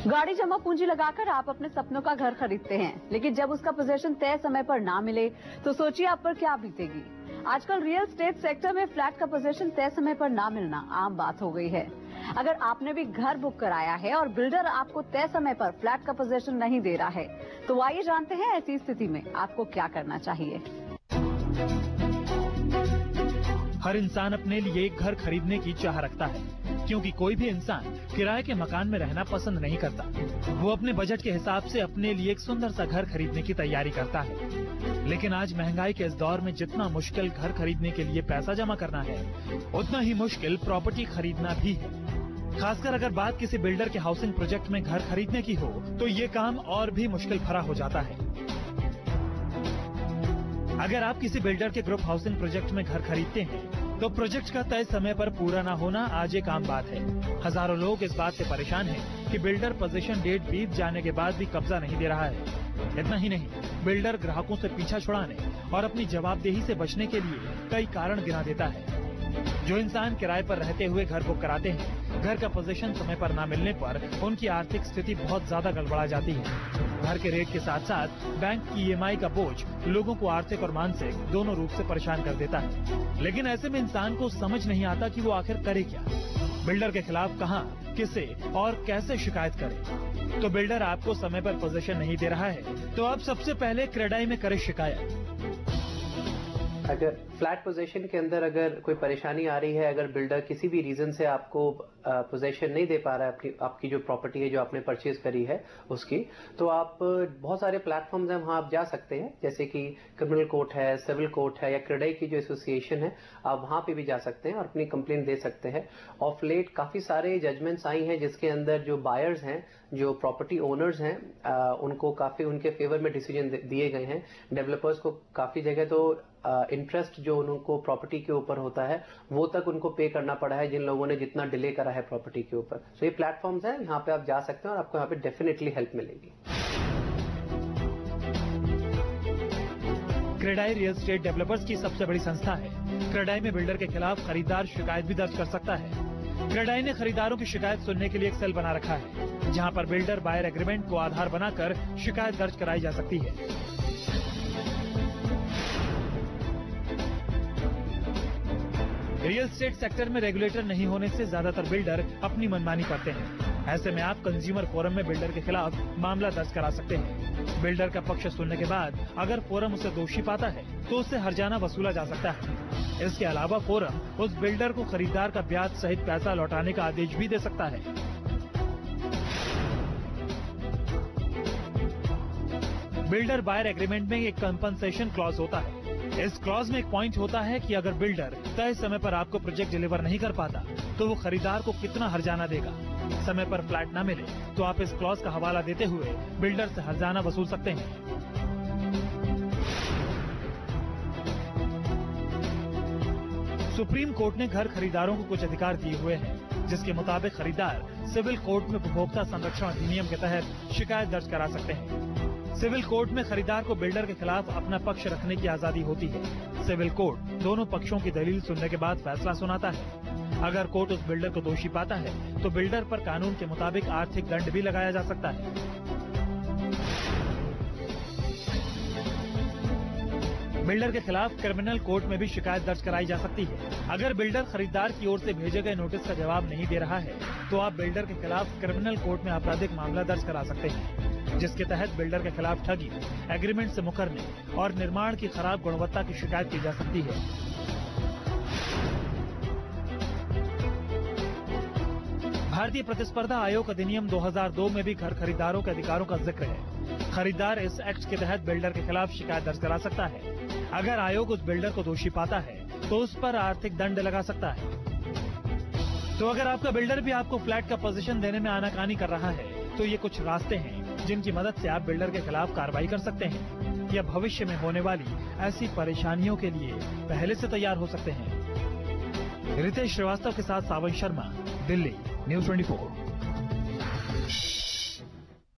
गाड़ी जमा पूंजी लगाकर आप अपने सपनों का घर खरीदते हैं, लेकिन जब उसका पोजीशन तय समय पर ना मिले तो सोचिए आप पर क्या बीतेगी। आजकल रियल एस्टेट सेक्टर में फ्लैट का पोजीशन तय समय पर ना मिलना आम बात हो गई है। अगर आपने भी घर बुक कराया है और बिल्डर आपको तय समय पर फ्लैट का पोजीशन नहीं दे रहा है, तो आइए जानते हैं ऐसी स्थिति में आपको क्या करना चाहिए। हर इंसान अपने लिए एक घर खरीदने की चाह रखता है, क्योंकि कोई भी इंसान किराए के मकान में रहना पसंद नहीं करता। वो अपने बजट के हिसाब से अपने लिए एक सुंदर सा घर खरीदने की तैयारी करता है। लेकिन आज महंगाई के इस दौर में जितना मुश्किल घर खरीदने के लिए पैसा जमा करना है, उतना ही मुश्किल प्रॉपर्टी खरीदना भी है। खासकर अगर बात किसी बिल्डर के हाउसिंग प्रोजेक्ट में घर खरीदने की हो, तो ये काम और भी मुश्किल भरा हो जाता है। अगर आप किसी बिल्डर के ग्रुप हाउसिंग प्रोजेक्ट में घर खरीदते हैं, तो प्रोजेक्ट का तय समय पर पूरा न होना आज एक आम बात है। हजारों लोग इस बात से परेशान हैं कि बिल्डर पोजीशन डेट बीत जाने के बाद भी कब्जा नहीं दे रहा है। इतना ही नहीं, बिल्डर ग्राहकों से पीछा छुड़ाने और अपनी जवाबदेही से बचने के लिए कई कारण गिना देता है। जो इंसान किराए पर रहते हुए घर बुक कराते हैं, घर का पोजीशन समय पर न मिलने पर उनकी आर्थिक स्थिति बहुत ज्यादा गड़बड़ा जाती है। घर के रेट के साथ साथ बैंक की ईएमआई का बोझ लोगों को आर्थिक और मानसिक दोनों रूप से परेशान कर देता है। लेकिन ऐसे में इंसान को समझ नहीं आता कि वो आखिर करे क्या। बिल्डर के खिलाफ कहां, किसे और कैसे शिकायत करे। तो बिल्डर आपको समय पर पोजीशन नहीं दे रहा है, तो आप सबसे पहले क्रेडाई में करें शिकायत। अगर फ्लैट पोजीशन के अंदर अगर कोई परेशानी आ रही है, अगर बिल्डर किसी भी रीजन से आपको पोजीशन नहीं दे पा रहा है आपकी जो प्रॉपर्टी है जो आपने परचेज करी है उसकी, तो आप बहुत सारे प्लेटफॉर्म्स हैं वहां आप जा सकते हैं, जैसे कि क्रिमिनल कोर्ट है, सिविल कोर्ट है, या क्रेडाई की जो एसोसिएशन है, आप वहां पे भी जा सकते हैं और अपनी कंप्लेंट दे सकते हैं। ऑफ लेट काफी सारे जजमेंट्स आई हैं जिसके अंदर जो बायर्स हैं, जो प्रॉपर्टी ओनर्स हैं, उनको काफी उनके फेवर में डिसीजन दिए गए हैं। डेवलपर्स को काफी जगह तो इंटरेस्ट जो उनको प्रॉपर्टी के ऊपर होता है वो तक उनको पे करना पड़ा है, जिन लोगों ने जितना डिले करा है प्रॉपर्टी के ऊपर। तो ये प्लेटफॉर्म्स हैं, यहाँ पे आप जा सकते हैं और आपको यहाँ पे डेफिनेटली हेल्प मिलेगी। क्रेडाई रियल एस्टेट डेवलपर्स की सबसे बड़ी संस्था है। क्रेडाई में बिल्डर के खिलाफ खरीदार शिकायत भी दर्ज कर सकता है। क्रेडाई ने खरीदारों की शिकायत सुनने के लिए एक सेल बना रखा है, जहां पर बिल्डर बायर एग्रीमेंट को आधार बनाकर शिकायत दर्ज कराई जा सकती है। रियल एस्टेट सेक्टर में रेगुलेटर नहीं होने से ज्यादातर बिल्डर अपनी मनमानी करते हैं। ऐसे में आप कंज्यूमर फोरम में बिल्डर के खिलाफ मामला दर्ज करा सकते हैं। बिल्डर का पक्ष सुनने के बाद अगर फोरम उसे दोषी पाता है, तो उससे हर्जाना वसूला जा सकता है। इसके अलावा फोरम उस बिल्डर को खरीदार का ब्याज सहित पैसा लौटाने का आदेश भी दे सकता है। बिल्डर बायर एग्रीमेंट में एक कंपनसेशन क्लॉज होता है। इस क्लॉज में एक पॉइंट होता है कि अगर बिल्डर तय समय पर आपको प्रोजेक्ट डिलीवर नहीं कर पाता, तो वो खरीदार को कितना हर्जाना देगा। समय पर फ्लैट न मिले तो आप इस क्लॉज का हवाला देते हुए बिल्डर से हर्जाना वसूल सकते हैं। सुप्रीम कोर्ट ने घर खरीदारों को कुछ अधिकार दिए हुए हैं, जिसके मुताबिक खरीदार सिविल कोर्ट में उपभोक्ता संरक्षण अधिनियम के तहत शिकायत दर्ज करा सकते हैं। सिविल कोर्ट में खरीदार को बिल्डर के खिलाफ अपना पक्ष रखने की आजादी होती है। सिविल कोर्ट दोनों पक्षों की दलील सुनने के बाद फैसला सुनाता है। अगर कोर्ट उस बिल्डर को दोषी पाता है, तो बिल्डर पर कानून के मुताबिक आर्थिक दंड भी लगाया जा सकता है। बिल्डर के खिलाफ क्रिमिनल कोर्ट में भी शिकायत दर्ज कराई जा सकती है। अगर बिल्डर खरीदार की ओर से भेजे गए नोटिस का जवाब नहीं दे रहा है, तो आप बिल्डर के खिलाफ क्रिमिनल कोर्ट में आपराधिक मामला दर्ज करा सकते हैं, जिसके तहत बिल्डर के खिलाफ ठगी, एग्रीमेंट से मुकरने और निर्माण की खराब गुणवत्ता की शिकायत की जा सकती है। भारतीय प्रतिस्पर्धा आयोग अधिनियम 2002 में भी घर खरीदारों के अधिकारों का जिक्र है। खरीदार इस एक्ट के तहत बिल्डर के खिलाफ शिकायत दर्ज करा सकता है। अगर आयोग उस बिल्डर को दोषी पाता है, तो उस पर आर्थिक दंड लगा सकता है। तो अगर आपका बिल्डर भी आपको फ्लैट का पोजीशन देने में आनाकानी कर रहा है, तो ये कुछ रास्ते हैं जिनकी मदद से आप बिल्डर के खिलाफ कार्रवाई कर सकते हैं, या भविष्य में होने वाली ऐसी परेशानियों के लिए पहले से तैयार हो सकते हैं। रितेश श्रीवास्तव के साथ सावन शर्मा, दिल्ली, न्यूज़ 24।